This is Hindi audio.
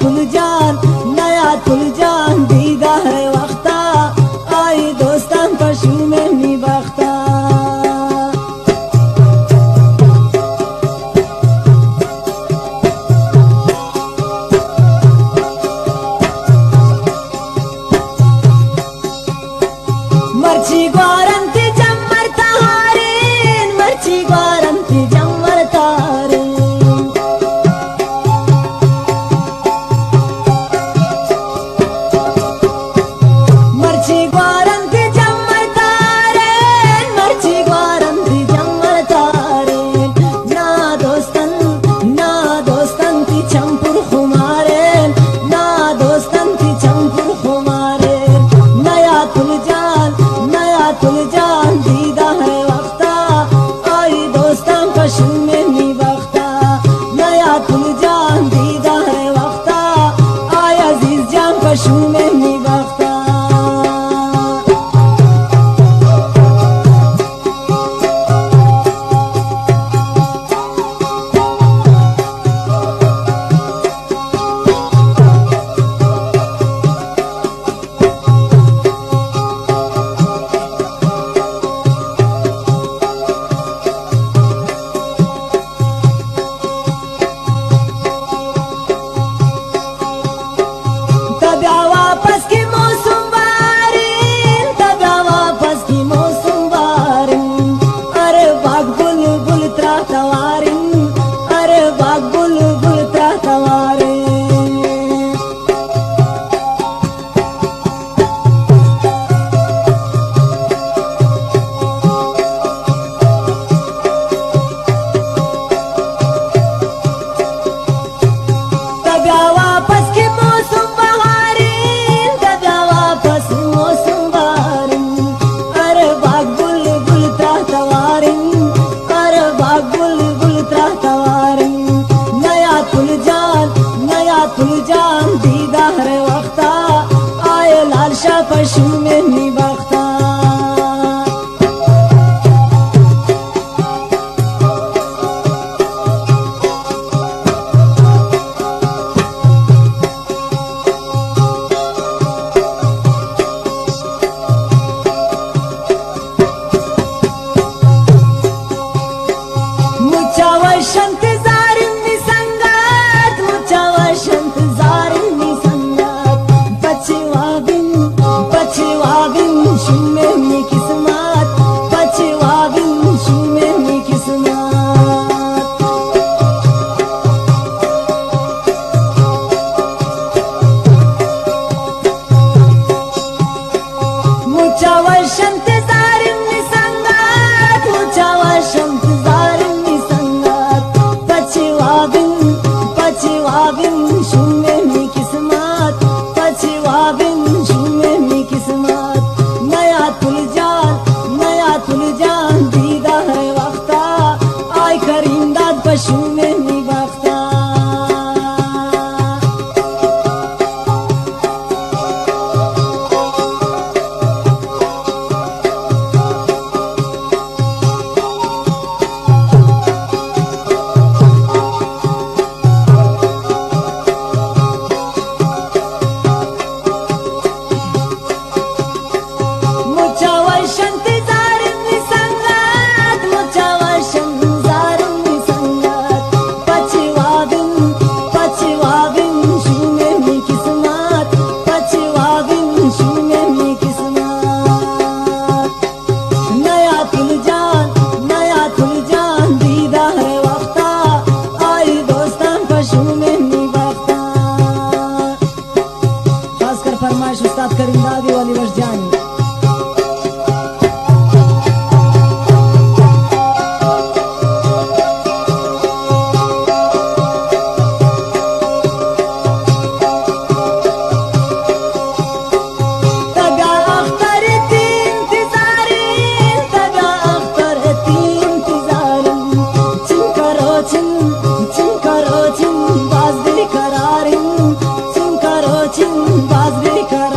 तुलजान नया तुलजान दीदा है वक्ता आई दोस्तान पशु में नी बख्ता मर्ची ग्वारंती जम्मर तारीन मर्ची ग्वारंती जम्मर तारीन मर्ची ग्वारंती जम्मर तारीन मर्ची ग्वारंती जम्मर तारीन ना दोस्तन ती चंपुर खुमारेन ना दोस्तन ती चंपुर खुमारेन नया तुलजान दीदा है वक्ता आई दोस्तान पशु में नी बख्ता नया तुलजान दीदा है वक्ता आई अजीज जान पशु में नी बख्ता तुलजान दीदा है वक्ता आए लालशा पशु में नी बख्ता मुचावर शंत तुलजान दीदा है वक्ता आई करीमदाद पशु में नी बख्ता फरमाइश उस्ताद करीमदादी वाली वर्ष जानी बाज दे करार